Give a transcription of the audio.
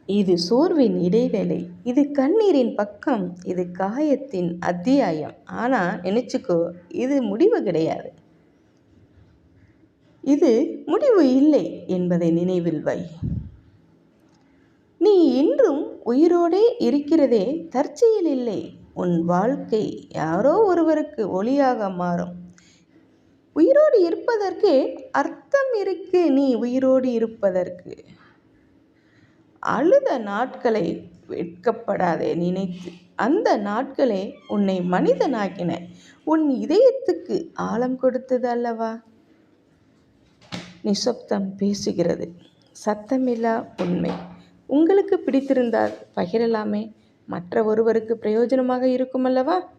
இது சோர்வின் இடைவேளை, இது கண்ணீரின் பக்கம், இது காயத்தின் அத்தியாயம். ஆனால் நினச்சிக்கோ, இது முடிவு கிடையாது. இது முடிவு இல்லை என்பதை நினைவில் வை. நீ இன்றும் உயிரோடே இருக்கிறதே தற்செயல் இல்லை. உன் வாழ்க்கை யாரோ ஒருவருக்கு ஒளியாக மாறும். உயிரோடு இருப்பதற்கு அர்த்தம் இருக்கு. நீ உயிரோடு இருப்பதற்கு அழுத நாட்களை வெட்கப்படாதே நினைத்து. அந்த நாட்களே உன்னை மனிதனாக்கின. உன் இதயத்துக்கு ஆழம் கொடுத்தது அல்லவா? நிசப்தம் பேசுகிறது. சத்தமில்லா உண்மை. உங்களுக்கு பிடித்திருந்தால் பகிரலாமே. மற்ற ஒருவருக்கு பிரயோஜனமாக இருக்கும் அல்லவா?